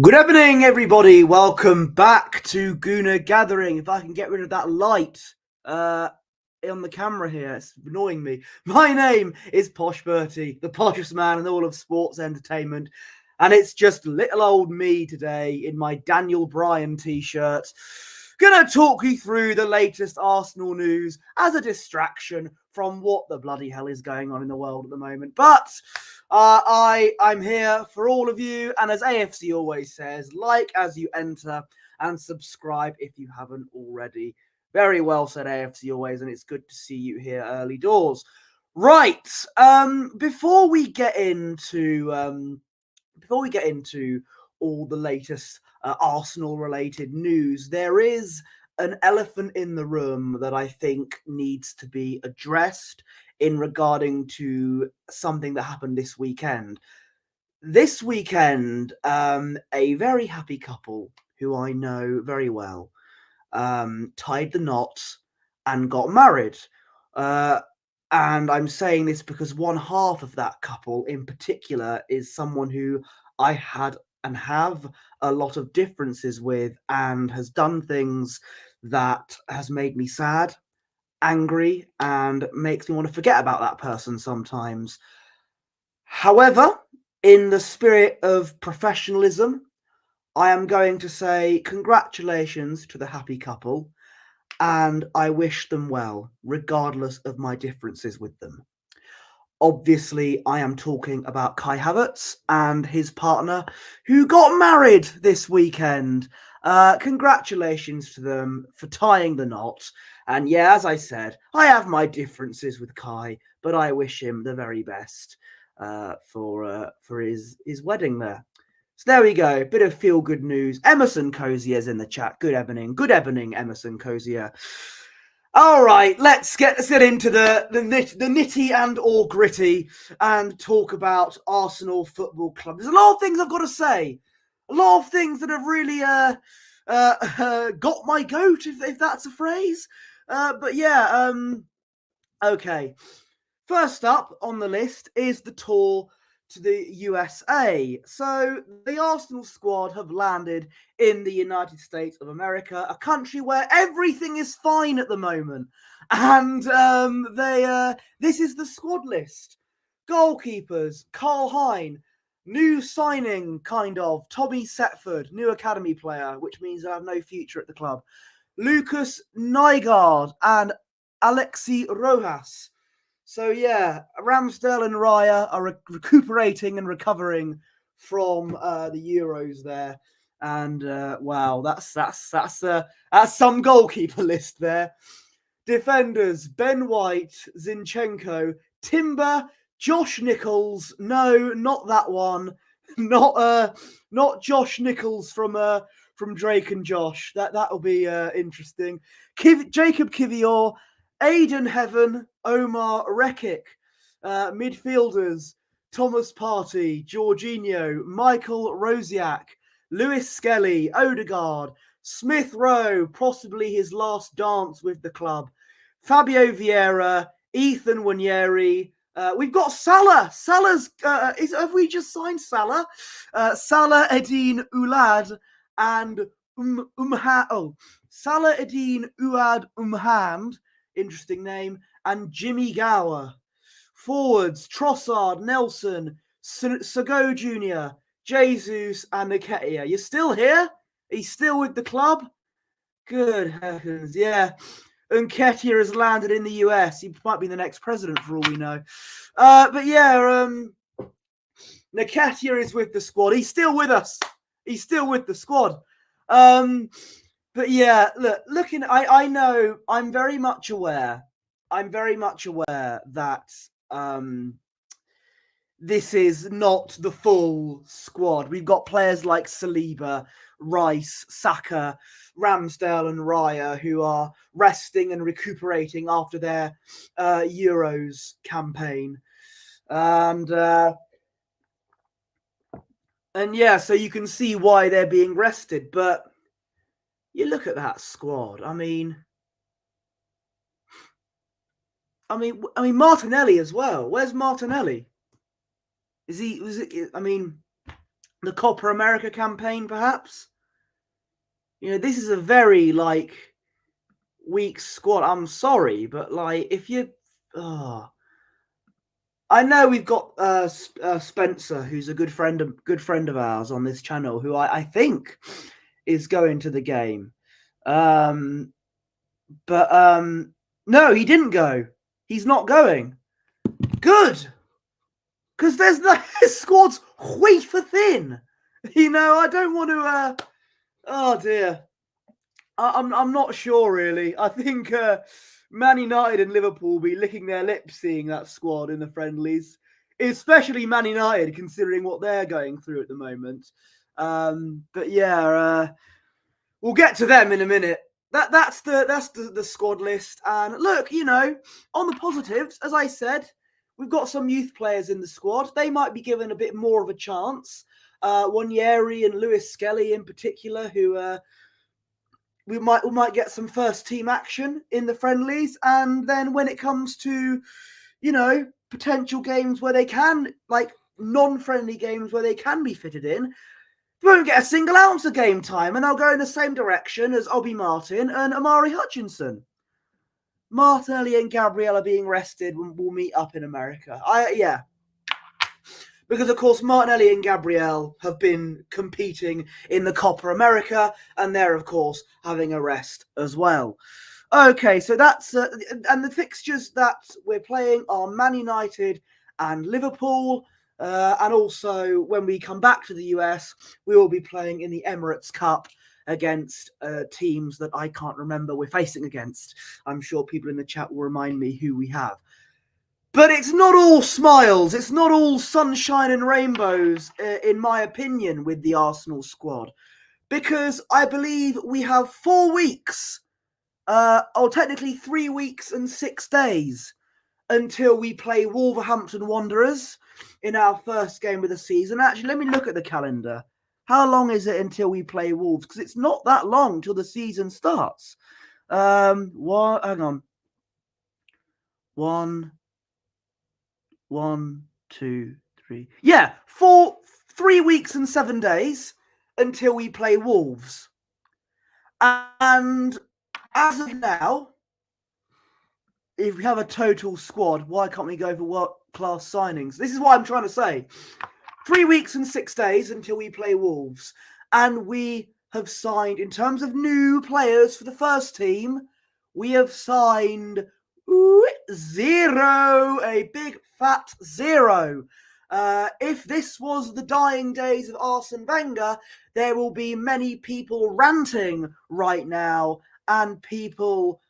Good evening, everybody. Welcome back to Gooner Gathering. If I can get rid of that light on the camera here, it's annoying me. My name is Posh Bertie, the poshest man in all of sports entertainment. And it's just little old me today in my Daniel Bryan t-shirt. Gonna talk you through the latest Arsenal news as a distraction from what the bloody hell is going on in the world at the moment. But I'm here for all of you, and as AFC always says, like as you enter and subscribe if you haven't already. Very well said, AFC always, and it's good to see you here early doors. Right, before we get into all the latest Arsenal-related news, there is an elephant in the room that I think needs to be addressed in regarding to something that happened this weekend. This weekend, a very happy couple who I know very well tied the knot and got married. And I'm saying this because one half of that couple in particular is someone who I had and have a lot of differences with and has done things that has made me sad, angry, and makes me want to forget about that person sometimes. However, in the spirit of professionalism, I am going to say congratulations to the happy couple, and I wish them well, regardless of my differences with them. Obviously, I am talking about Kai Havertz and his partner who got married this weekend. Congratulations to them for tying the knot. And yeah, as I said, I have my differences with Kai, but I wish him the very best for his wedding there. So there we go. Bit of feel-good news. Emerson Cozier's in the chat. Good evening, Emerson Cozier. All right, let's get into the nitty and or gritty and talk about Arsenal Football Club. There's a lot of things I've got to say. A lot of things that have really got my goat, if that's a phrase. But yeah, okay. First up on the list is the tour to the USA. So the Arsenal squad have landed in the United States of America, a country where everything is fine at the moment. And this is the squad list. Goalkeepers, Carl Hein, new signing, kind of, Tommy Setford, new academy player, which means I have no future at the club. Lucas Nygaard and Alexi Rojas. So yeah, Ramsdale and Raya are recuperating and recovering from the Euros there, and wow, that's some goalkeeper list there. Defenders: Ben White, Zinchenko, Timber, Josh Nichols. No, not that one. Not Josh Nichols from Drake and Josh. That'll be interesting. Jacob Kivior, Aidan Heaven, Omar Rekic. Midfielders: Thomas Partey, Jorginho, Michael Rosiak, Lewis Skelly, Odegaard, Smith Rowe, possibly his last dance with the club, Fabio Vieira, Ethan Wanyeri. We've got Salah. Have we just signed Salah? Salah Eddin Oulad and Salah Eddin Ouad Umhand, interesting name, and Jimmy Gower. Forwards: Trossard, Nelson, Sago Jr., Jesus, and Nketiah. You're still here? He's still with the club? Good heavens, yeah. Nketiah has landed in the US. He might be the next president for all we know. But yeah, Nketiah is with the squad. He's still with us. He's still with the squad. But yeah, looking, I know, I'm very much aware that this is not the full squad. We've got players like Saliba, Rice, Saka, Ramsdale, and Raya who are resting and recuperating after their Euros campaign. And yeah, so you can see why they're being rested. But you look at that squad. I mean, Martinelli as well. Where's Martinelli? I mean, the Copa America campaign, perhaps. This is a very weak squad. I'm sorry, but if you, I know we've got Spencer, who's a good friend of ours on this channel, who I think is going to the game. But no, he didn't go. He's not going. Good, because his squad's wafer thin. I don't want to. Oh dear. I'm not sure really. I think Man United and Liverpool will be licking their lips seeing that squad in the friendlies, especially Man United considering what they're going through at the moment. But yeah, we'll get to them in a minute. That's the squad list. And look, on the positives, as I said, we've got some youth players in the squad. They might be given a bit more of a chance. Wanyeri and Lewis Skelly in particular, who we might get some first team action in the friendlies. And then when it comes to, potential games where they can, non-friendly games where they can be fitted in, they won't get a single ounce of game time, and they'll go in the same direction as Obi Martin and Amari Hutchinson. Martinelli and Gabriel are being rested when we'll meet up in America. Because, of course, Martinelli and Gabriel have been competing in the Copa America, and they're, of course, having a rest as well. Okay, so that's... and the fixtures that we're playing are Man United and Liverpool. And also, when we come back to the US, we will be playing in the Emirates Cup against teams that I can't remember we're facing against. I'm sure people in the chat will remind me who we have. But it's not all smiles. It's not all sunshine and rainbows, in my opinion, with the Arsenal squad. Because I believe we have 4 weeks, or technically 3 weeks and 6 days, until we play Wolverhampton Wanderers in our first game of the season. Actually, let me look at the calendar. How long is it until we play Wolves? Because it's not that long till the season starts. Hang on. 1, 2, 3. Yeah, 3 weeks and 7 days until we play Wolves. And as of now, if we have a total squad, why can't we go for world-class signings? This is what I'm trying to say. 3 weeks and 6 days until we play Wolves. And we have signed, in terms of new players for the first team, we have signed 0. A big fat 0. If this was the dying days of Arsene Wenger, there will be many people ranting right now and people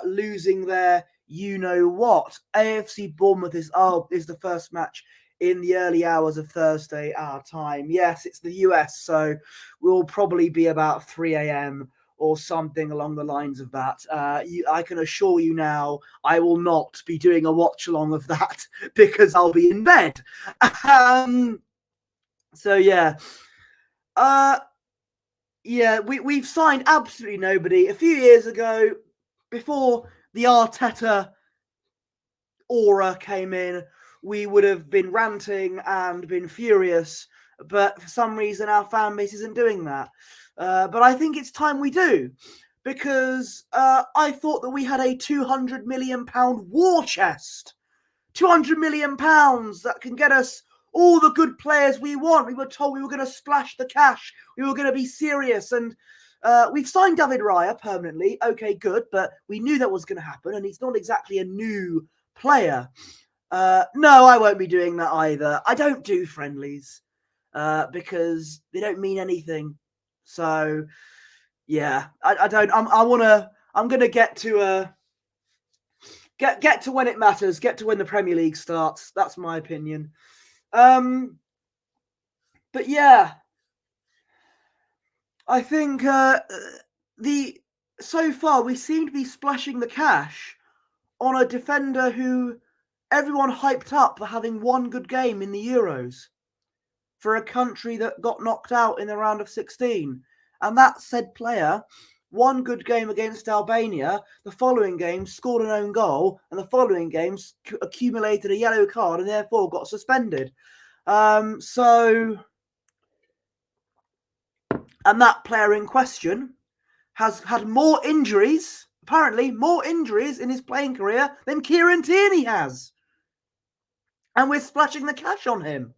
losing their you-know-what. AFC Bournemouth is the first match in the early hours of Thursday, our time. Yes, it's the US, so we'll probably be about 3 a.m. or something along the lines of that. I can assure you now, I will not be doing a watch-along of that because I'll be in bed. So, yeah. We've signed absolutely nobody. A few years ago, before the Arteta aura came in, we would have been ranting and been furious, but for some reason our fan base isn't doing that. But I think it's time we do, because I thought that we had a £200 million war chest. £200 million that can get us all the good players we want. We were told we were going to splash the cash. We were going to be serious, and we've signed David Raya permanently. Okay, good, but we knew that was going to happen, and he's not exactly a new player. No, I won't be doing that either. I don't do friendlies because they don't mean anything. So, yeah, I don't. I'm gonna get to get to when it matters. Get to when the Premier League starts. That's my opinion. But yeah, I think so far we seem to be splashing the cash on a defender who everyone hyped up for having one good game in the Euros for a country that got knocked out in the round of 16. And that said player, one good game against Albania, the following game scored an own goal, and the following games accumulated a yellow card and therefore got suspended. So, And that player in question has had more injuries, apparently more injuries in his playing career than Kieran Tierney has. And we're splashing the cash on him.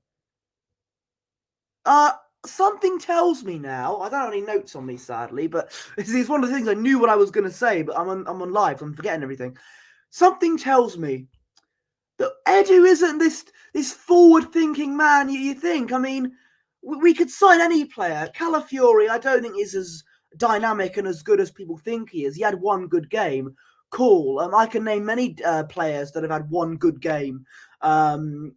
Something tells me now, I don't have any notes on me, sadly, but it's one of the things I knew what I was going to say, but I'm on live, so I'm forgetting everything. Something tells me that Edu isn't this forward-thinking man you think. I mean, we could sign any player. Calafiori, I don't think is as dynamic and as good as people think he is. He had one good game. Cool. I can name many players that have had one good game for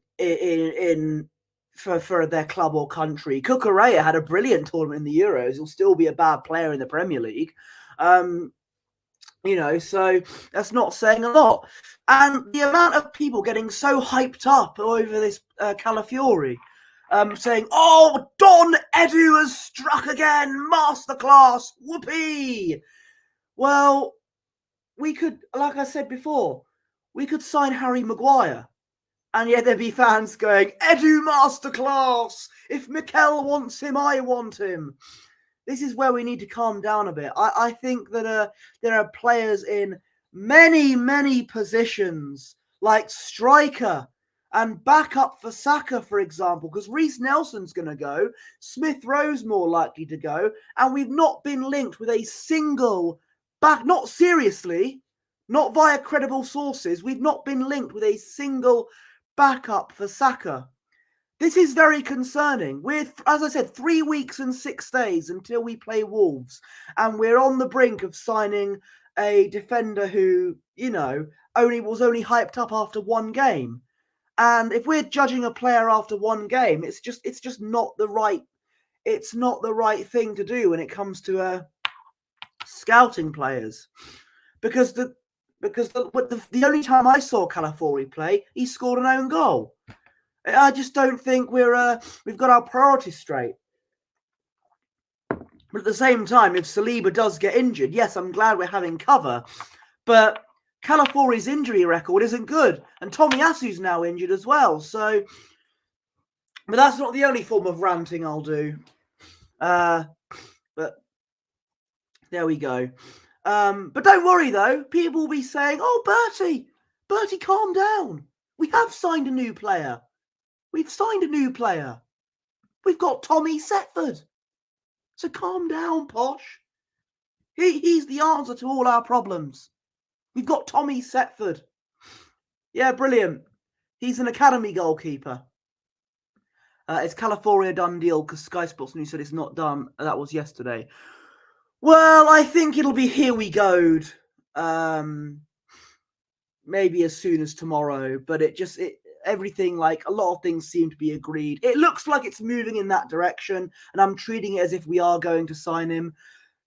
their club or country. Cucurella had a brilliant tournament in the Euros. He'll still be a bad player in the Premier League. So that's not saying a lot. And the amount of people getting so hyped up over this Calafiori, saying, "Oh, Don Edu has struck again, masterclass, whoopee." Well, we could, like I said before, we could sign Harry Maguire. And yet there'd be fans going, "Edu masterclass! If Mikel wants him, I want him." This is where we need to calm down a bit. I think that there are players in many, many positions, like striker and backup for Saka, for example, because Reece Nelson's going to go, Smith Rowe's more likely to go, and we've not been linked with a single not seriously, not via credible sources, we've not been linked with a single backup for Saka. This is very concerning. We're, as I said, 3 weeks and 6 days until we play Wolves, and we're on the brink of signing a defender who, was only hyped up after one game. And if we're judging a player after one game, it's just not the right thing to do when it comes to scouting players, because the only time I saw Calafiori play, he scored an own goal. I just don't think we've got our priorities straight. But at the same time, if Saliba does get injured, yes, I'm glad we're having cover. But Calafiori's injury record isn't good. And Tomiyasu's now injured as well. So, but that's not the only form of ranting I'll do. But there we go. But don't worry, though. People will be saying, "Oh, Bertie, calm down. We have signed a new player. We've signed a new player. We've got Tommy Setford. So calm down, Posh. He's the answer to all our problems. We've got Tommy Setford. Yeah, brilliant. He's an academy goalkeeper." Is Calafiori a done deal? Because Sky Sports News said it's not done. That was yesterday. Well, I think it'll be here we go. Maybe as soon as tomorrow. But everything, like a lot of things seem to be agreed. It looks like it's moving in that direction, and I'm treating it as if we are going to sign him.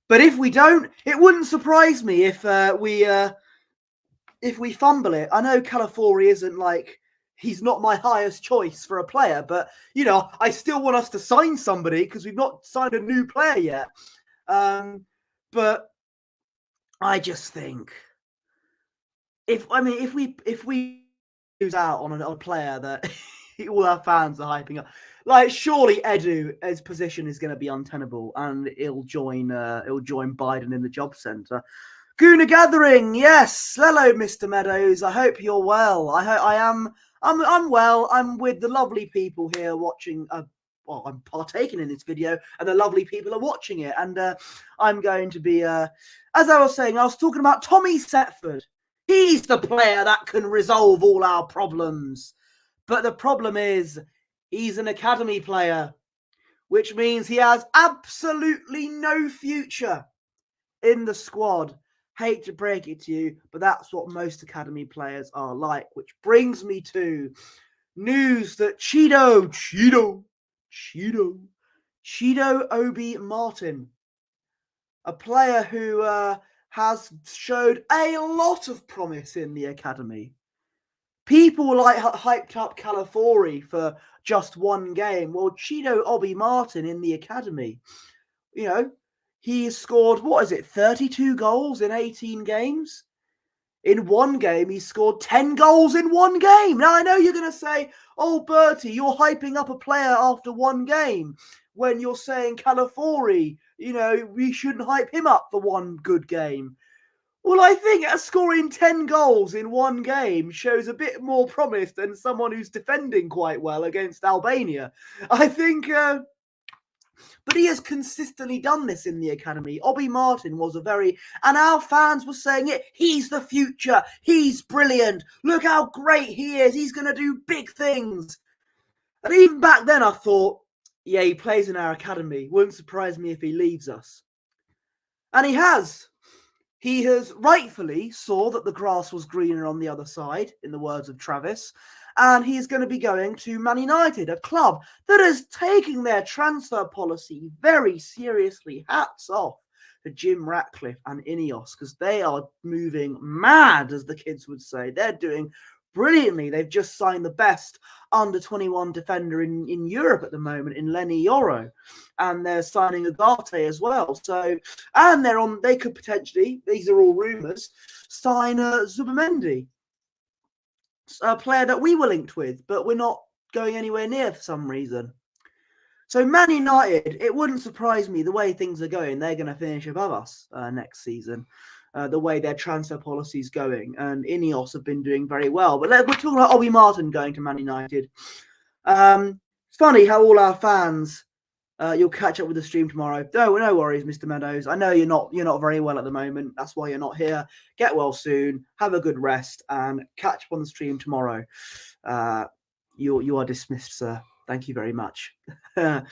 But if we don't, it wouldn't surprise me if we fumble it. I know Calafiori isn't he's not my highest choice for a player, but I still want us to sign somebody because we've not signed a new player yet. But I just think if we lose out on a player that all our fans are hyping up, surely Edu's position is going to be untenable, and he'll join Biden in the job centre. Gooner Gathering, yes. Hello, Mr. Meadows. I hope you're well. I'm well. I'm with the lovely people here watching. I'm partaking in this video, and the lovely people are watching it. And I'm going to be, as I was saying, I was talking about Tommy Setford. He's the player that can resolve all our problems. But the problem is, he's an academy player, which means he has absolutely no future in the squad. Hate to break it to you, but that's what most academy players are like. Which brings me to news that Chido Obi Martin, a player who has showed a lot of promise in the academy. People hyped up Calafiori for just one game. Well, Chido Obi Martin in the academy, he scored, 32 goals in 18 games? In one game, he scored 10 goals in one game. Now, I know you're going to say, "Oh, Bertie, you're hyping up a player after one game," when you're saying Calafiori, we shouldn't hype him up for one good game. Well, I think scoring 10 goals in one game shows a bit more promise than someone who's defending quite well against Albania. I think, but he has consistently done this in the academy. Obi Martin was and our fans were saying it. He's the future. He's brilliant. Look how great he is. He's going to do big things. And even back then I thought, yeah, he plays in our academy. Wouldn't surprise me if he leaves us. And he has. He has rightfully saw that the grass was greener on the other side, in the words of Travis, and he's going to be going to Man United, a club that is taking their transfer policy very seriously. Hats off to Jim Ratcliffe and Ineos, because they are moving mad, as the kids would say. They're doing brilliantly. They've just signed the best under-21 defender in Europe at the moment in Lenny Yoro, and they're signing Ugarte as well. So, and they could potentially, these are all rumours, sign Zubimendi, a player that we were linked with, but we're not going anywhere near for some reason. So Man United, it wouldn't surprise me the way things are going. They're going to finish above us next season. The way their transfer policy is going, and Ineos have been doing very well. But we're talking about Obi Martin going to Man United. It's funny how all our fans, you'll catch up with the stream tomorrow. No worries, Mr. Meadows. I know you're not very well at the moment. That's why you're not here. Get well soon. Have a good rest, and catch up on the stream tomorrow. You are dismissed, sir. Thank you very much. But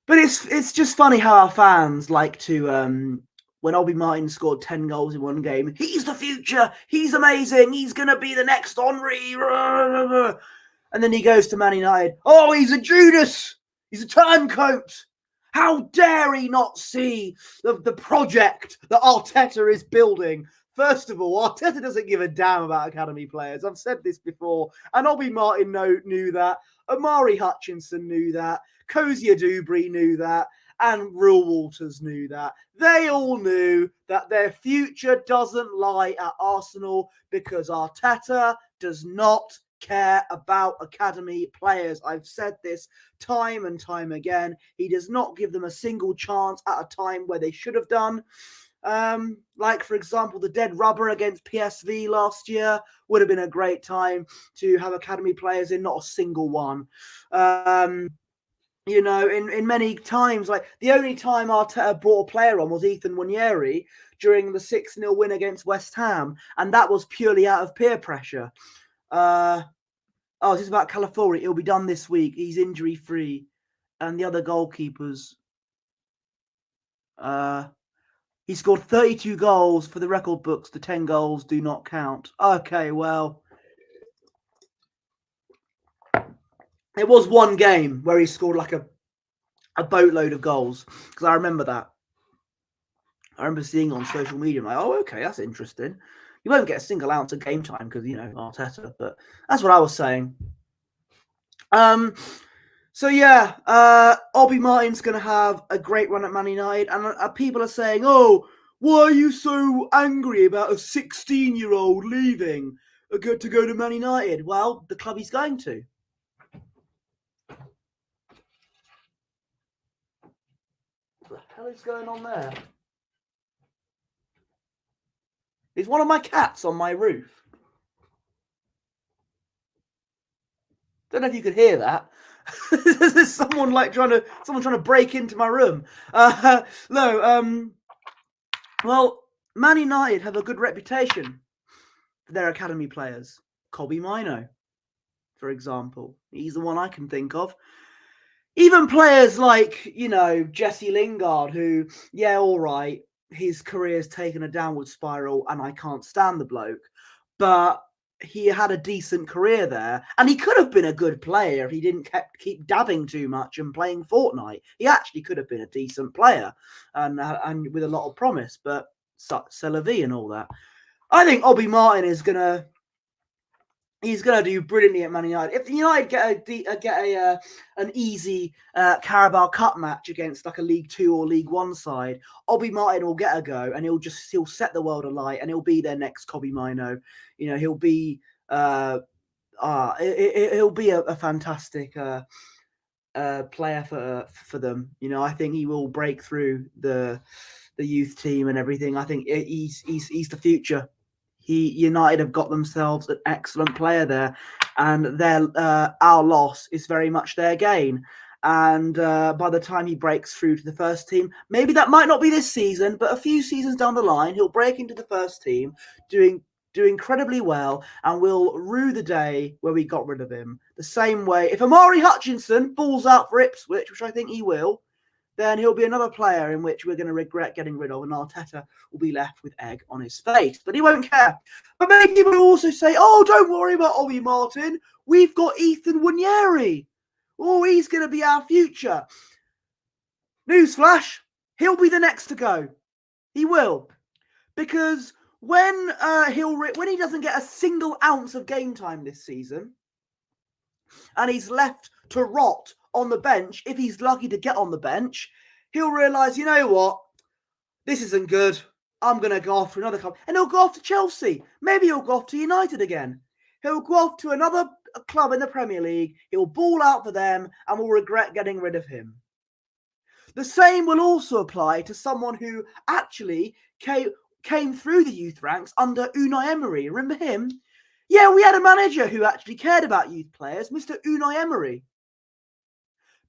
it's just funny how our fans like to. When Obi Martin scored 10 goals in one game, he's the future, he's amazing, he's going to be the next Henry. And then he goes to Man United. Oh, he's a Judas. He's a turncoat. How dare he not see the project that Arteta is building? First of all, Arteta doesn't give a damn about academy players. I've said this before. And Obi Martin knew that. Amari Hutchinson knew that. Kozia Dubry knew that. And Rule Walters knew that. They all knew that their future doesn't lie at Arsenal because Arteta does not care about academy players. I've said this time and time again. He does not give them a single chance at a time where they should have done. Like, for example, the dead rubber against PSV last year would have been a great time to have academy players in, not a single one. In many times, like the only time Arteta brought a player on was Ethan Nwaneri during the 6-0 win against West Ham, and that was purely out of peer pressure. This is about Calafiori. He'll be done this week. He's injury-free. And the other goalkeepers, he scored 32 goals for the record books. The 10 goals do not count. Okay, well, it was one game where he scored like a boatload of goals, because I remember that. I remember seeing on social media, I'm like, oh, okay, that's interesting. You won't get a single ounce of game time because, Arteta, but that's what I was saying. So yeah, Obi Martin's going to have a great run at Man United, and people are saying, oh, why are you so angry about a 16-year-old leaving to go to Man United? Well, the club he's going to. What the hell is going on there? Is one of my cats on my roof? Don't know if you could hear that. There's someone trying to break into my room. Well, Man United have a good reputation for their academy players. Kobbie Mainoo, for example. He's the one I can think of. Even players like, Jesse Lingard, who, yeah, all right, his career's taken a downward spiral and I can't stand the bloke. But he had a decent career there, and he could have been a good player if he didn't keep dabbing too much and playing Fortnite. He actually could have been a decent player and with a lot of promise, but c'est la vie and all that. I think Obi Martin is gonna do brilliantly at Man United. If United get an easy Carabao Cup match against like a League 2 or League 1 side, Obi Martin will get a go, and he'll set the world alight, and he'll be their next Kobbie Mainoo. He'll be a fantastic player for them. You know, I think he will break through the youth team and everything. I think he's the future. United have got themselves an excellent player there, and our loss is very much their gain. And by the time he breaks through to the first team, maybe that might not be this season, but a few seasons down the line, he'll break into the first team, do incredibly well, and we'll rue the day where we got rid of him. The same way, if Amari Hutchinson falls out for Ipswich, which I think he will, then he'll be another player in which we're going to regret getting rid of, and Arteta will be left with egg on his face. But he won't care. But many people also say, oh, don't worry about Ollie Martin. We've got Ethan Nwaneri. Oh, he's going to be our future. Newsflash, he'll be the next to go. He will. Because when he doesn't get a single ounce of game time this season, and he's left to rot on the bench, if he's lucky to get on the bench, he'll realise, you know what, this isn't good. I'm going to go off to another club. And he'll go off to Chelsea. Maybe he'll go off to United again. He'll go off to another club in the Premier League. He'll ball out for them and will regret getting rid of him. The same will also apply to someone who actually came through the youth ranks under Unai Emery. Remember him? Yeah, we had a manager who actually cared about youth players, Mr. Unai Emery.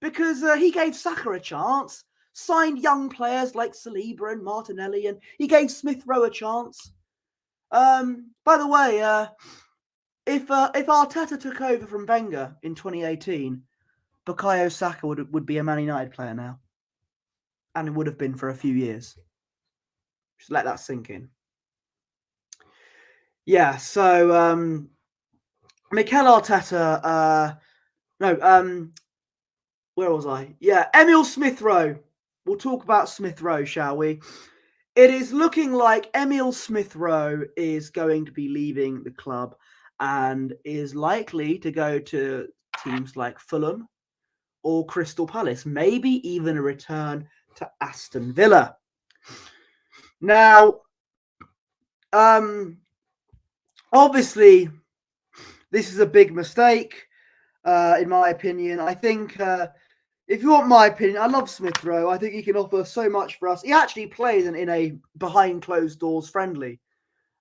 Because he gave Saka a chance, signed young players like Saliba and Martinelli, and he gave Smith Rowe a chance. By the way, if Arteta took over from Wenger in 2018, Bukayo Saka would be a Man United player now. And it would have been for a few years. Just let that sink in. Yeah, so Mikel Arteta, where was I? Yeah, Emil Smith Rowe. We'll talk about Smith Rowe, shall we? It is looking like Emil Smith Rowe is going to be leaving the club and is likely to go to teams like Fulham or Crystal Palace, maybe even a return to Aston Villa. Now, obviously, this is a big mistake, in my opinion. I think, if you want my opinion, I love Smith Rowe. I think he can offer so much for us. He actually played in a behind closed doors friendly,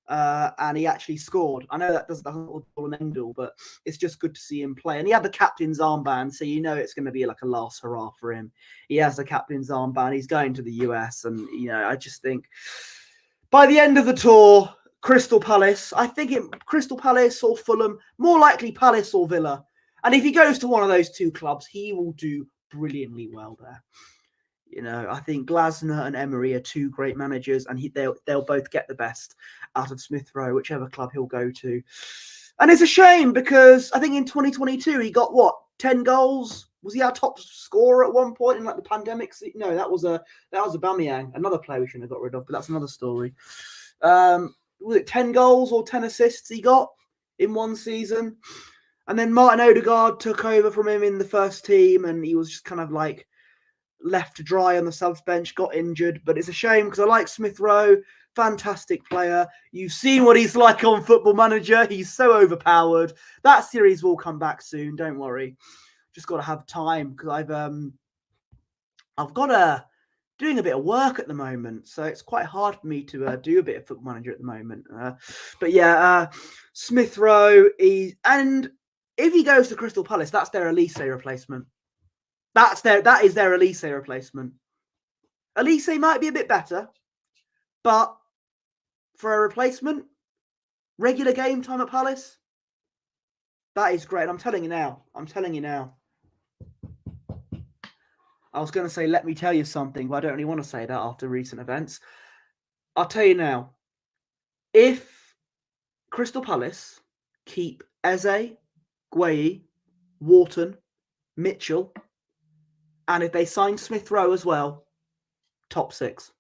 and he actually scored. I know that doesn't all an end all, but it's just good to see him play. And he had the captain's armband, so you know it's going to be like a last hurrah for him. He has the captain's armband. He's going to the US, and I just think by the end of the tour, Crystal Palace, Crystal Palace or Fulham, more likely Palace or Villa. And if he goes to one of those two clubs, he will do brilliantly well there. I think Glasner and Emery are two great managers, and they'll both get the best out of Smith Rowe, whichever club he'll go to. And it's a shame because I think in 2022 he got 10 goals. Was he our top scorer at one point in the pandemic? No, that was Aubameyang, another player we shouldn't have got rid of, but that's another story. Was it 10 goals or 10 assists he got in one season? And then Martin Odegaard took over from him in the first team, and he was just kind of like left to dry on the subs bench, got injured. But it's a shame because I like Smith Rowe, fantastic player. You've seen what he's like on Football Manager. He's so overpowered. That series will come back soon. Don't worry. Just got to have time because I've got doing a bit of work at the moment, so it's quite hard for me to do a bit of Football Manager at the moment. But yeah, Smith Rowe and if he goes to Crystal Palace, that's their Elise replacement. That is their Elise replacement. Elise might be a bit better, but for a replacement, regular game time at Palace, that is great. I'm telling you now. I was going to say, let me tell you something, but I don't really want to say that after recent events. I'll tell you now. If Crystal Palace keep Eze, Gueye, Wharton, Mitchell, and if they sign Smith Rowe as well, top 6.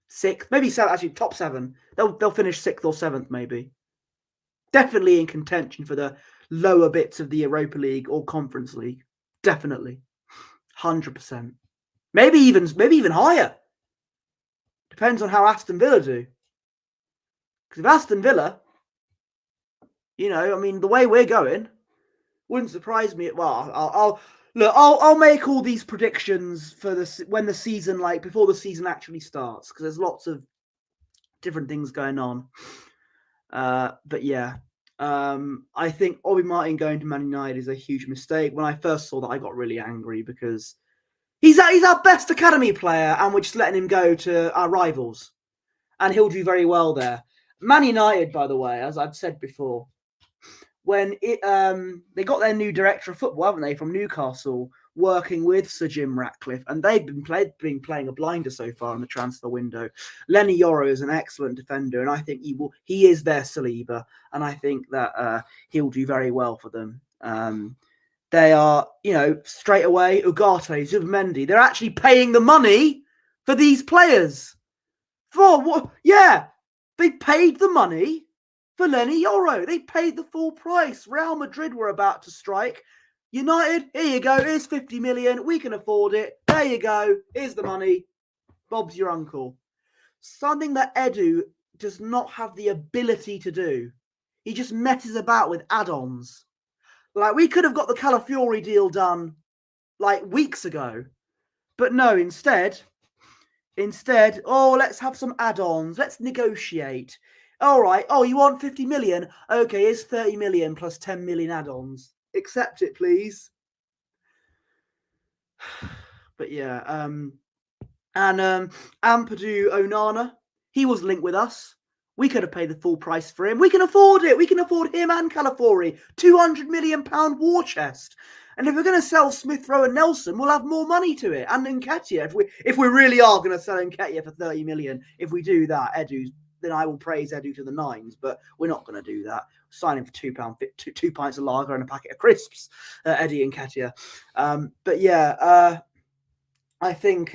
6th, maybe 7, actually top 7. They'll finish 6th or 7th maybe. Definitely in contention for the lower bits of the Europa League or Conference League. Definitely. 100%. Maybe even higher. Depends on how Aston Villa do. Because if Aston Villa, the way we're going, wouldn't surprise me. Well, Look, I'll make all these predictions for when the season, like before the season actually starts, because there's lots of different things going on. But yeah, I think Obi Martin going to Man United is a huge mistake. When I first saw that, I got really angry because he's our best academy player, and we're just letting him go to our rivals, and he'll do very well there. Man United, by the way, as I've said before, when they got their new director of football, haven't they, from Newcastle, working with Sir Jim Ratcliffe, and they've been playing a blinder so far in the transfer window. Lenny Yoro is an excellent defender, and I think he is their Saliba, and I think that he'll do very well for them. They are, straight away, Ugarte, Zubimendi, they're actually paying the money for these players. For what? Yeah, they paid the money for Lenny Yoro. They paid the full price. Real Madrid were about to strike. United, here you go. Here's 50 million. We can afford it. There you go. Here's the money. Bob's your uncle. Something that Edu does not have the ability to do. He just messes about with add-ons. Like, we could have got the Calafiori deal done, like, weeks ago. But no, instead, let's have some add-ons. Let's negotiate. All right. Oh, you want 50 million? Okay, here's 30 million plus 10 million add-ons. Accept it, please. But yeah, and Ampadu Onana, he was linked with us. We could have paid the full price for him. We can afford it. We can afford him and Calafiori. £200 million war chest. And if we're going to sell Smith Rowe and Nelson, we'll have more money to it. And Nketiah, if we really are going to sell Nketiah for 30 million, if we do that, then I will praise Edu to the nines. But we're not going to do that. Sign him for £2, two pints of lager and a packet of crisps, Eddie Nketiah. But yeah, I think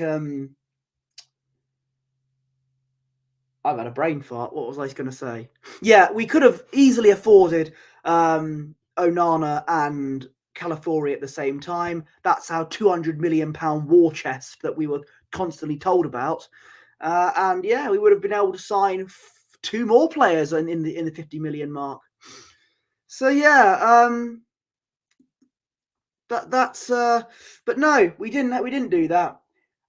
I've had a brain fart. What was I going to say? Yeah, we could have easily afforded Onana and Calafiori at the same time. That's our £200 million war chest that we were constantly told about. And yeah, we would have been able to sign two more players in the 50 million mark. So yeah, but no, we didn't do that.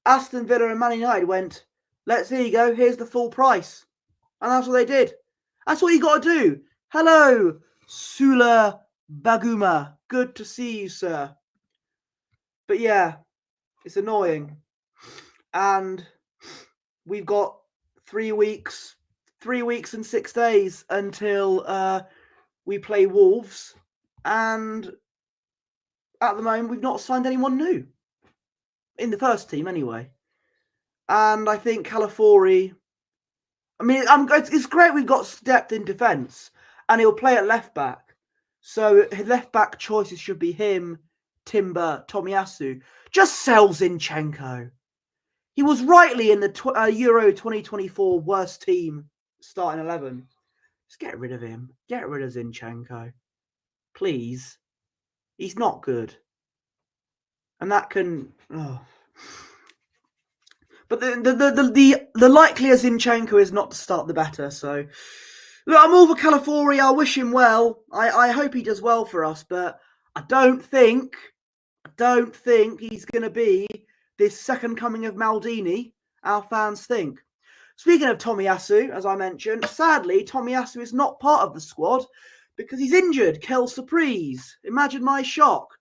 Aston Villa and Man United went, here you go, here's the full price. And that's what they did. That's what you got to do. Hello, Sula Baguma. Good to see you, sir. But yeah, it's annoying. And we've got 3 weeks and 6 days until we play Wolves. And at the moment, we've not signed anyone new. In the first team, anyway. And I think Calafiori... I mean, it's great we've got depth in defence. And he'll play at left-back. So his left-back choices should be him, Timber, Tomiyasu. Just sell Zinchenko. He was rightly in the Euro 2024 worst team starting 11. Just get rid of him. Get rid of Zinchenko. Please. He's not good. And that can... Oh. But the likelier Zinchenko is not to start, the better. So, look, I'm all for Calafiori. I wish him well. I hope he does well for us. But I don't think he's going to be this second coming of Maldini, our fans think. Speaking of Tomiyasu, as I mentioned, sadly, Tomiyasu is not part of the squad because he's injured. Quelle surprise. Imagine my shock.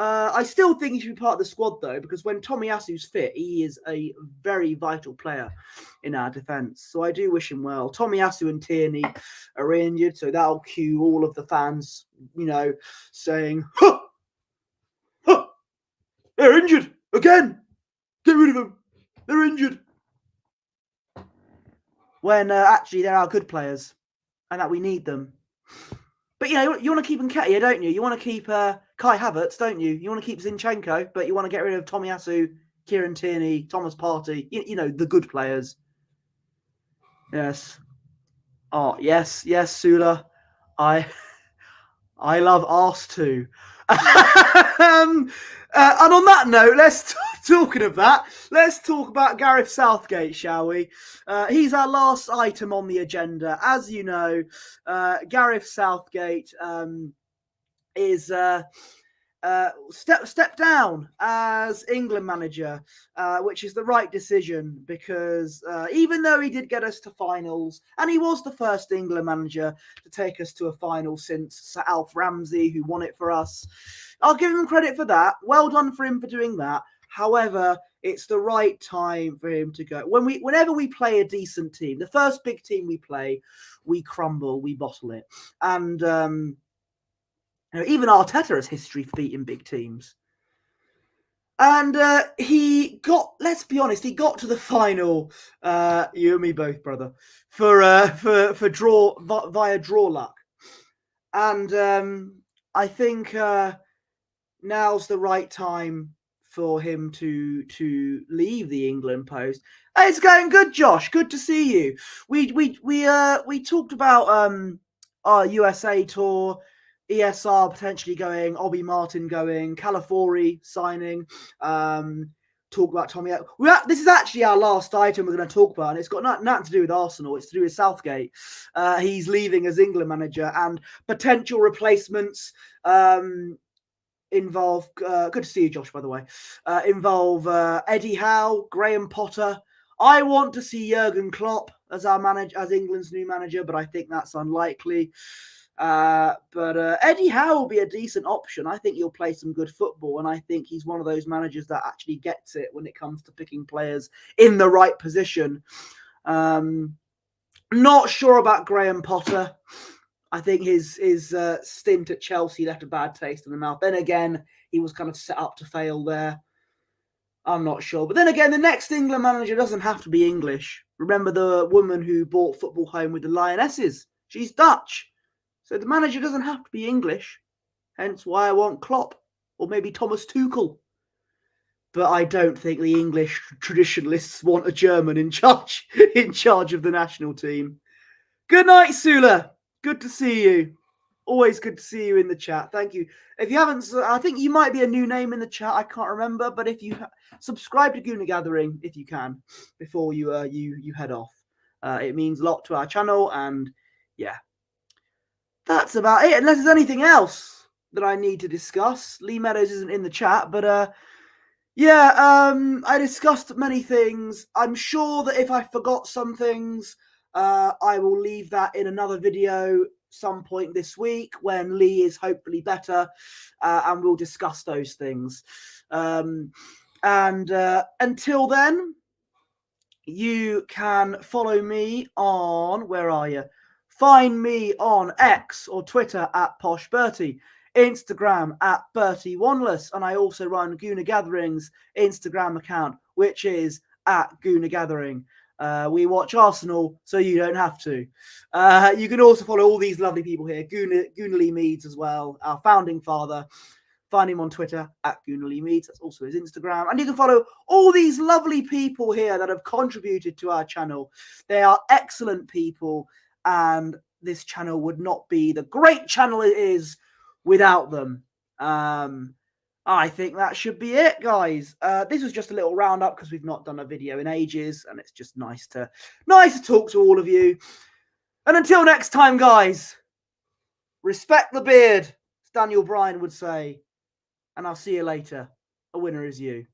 I still think he should be part of the squad, though, because when Tomiyasu's fit, he is a very vital player in our defence. So I do wish him well. Tomiyasu and Tierney are injured, so that'll cue all of the fans, saying, "Huh! Huh! They're injured again! Get rid of them! They're injured!" When actually they're our good players and that we need them. But, you want to keep Nketiah, don't you? You want to keep Kai Havertz, don't you? You want to keep Zinchenko, but you want to get rid of Tomiyasu, Kieran Tierney, Thomas Partey, the good players. Yes. Oh, yes, Sula. I love arse too. And on that note, talking of that, let's talk about Gareth Southgate, shall we? He's our last item on the agenda. As you know, Gareth Southgate is step down as England manager, which is the right decision because even though he did get us to finals, and he was the first England manager to take us to a final since Sir Alf Ramsey, who won it for us, I'll give him credit for that. Well done for him for doing that. However, it's the right time for him to go. Whenever we play a decent team, the first big team we play, we crumble, we bottle it, and even Arteta has history for beating big teams. And he got, let's be honest, he got to the final, you and me both, brother, for draw, via draw luck. And I think now's the right time for him to leave the England post. Hey, it's going good, Josh. Good to see you. We talked about our USA tour, ESR potentially going, Obi Martin going, Calafiori signing. Talk about Tommy. This is actually our last item we're going to talk about, and it's got nothing to do with Arsenal. It's to do with Southgate. He's leaving as England manager, and potential replacements involve. Good to see you, Josh. By the way, involve Eddie Howe, Graham Potter. I want to see Jurgen Klopp as our manager, as England's new manager, but I think that's unlikely. But Eddie Howe will be a decent option. I think he'll play some good football, and I think he's one of those managers that actually gets it when it comes to picking players in the right position. Not sure about Graham Potter. I think his stint at Chelsea left a bad taste in the mouth. Then again, he was kind of set up to fail there. I'm not sure. But then again, the next England manager doesn't have to be English. Remember the woman who brought football home with the Lionesses? She's Dutch. So the manager doesn't have to be English. Hence why I want Klopp or maybe Thomas Tuchel. But I don't think the English traditionalists want a German in charge of the national team. Good night, Sula. Good to see you. Always good to see you in the chat. Thank you. If you haven't, I think you might be a new name in the chat. I can't remember, but if you subscribe to Gooner Gathering, if you can, before you head off, it means a lot to our channel. And yeah, that's about it. Unless there's anything else that I need to discuss. Lee Meadows isn't in the chat, but yeah, I discussed many things. I'm sure that if I forgot some things, I will leave that in another video some point this week when Lee is hopefully better, and we'll discuss those things. And until then, you can follow me on, where are you? Find me on X or Twitter at Posh Bertie, Instagram at Bertie Wanless, and I also run Gooner Gathering's Instagram account, which is at Gooner Gathering. We watch Arsenal, so you don't have to. You can also follow all these lovely people here, Gooner Lee Meads as well, our founding father. Find him on Twitter at Gooner Lee Meads. That's also his Instagram. And you can follow all these lovely people here that have contributed to our channel. They are excellent people, and this channel would not be the great channel it is without them. I think that should be it, guys. This was just a little roundup because we've not done a video in ages, and it's just nice to talk to all of you. And until next time, guys, respect the beard, as Daniel Bryan would say, and I'll see you later. A winner is you.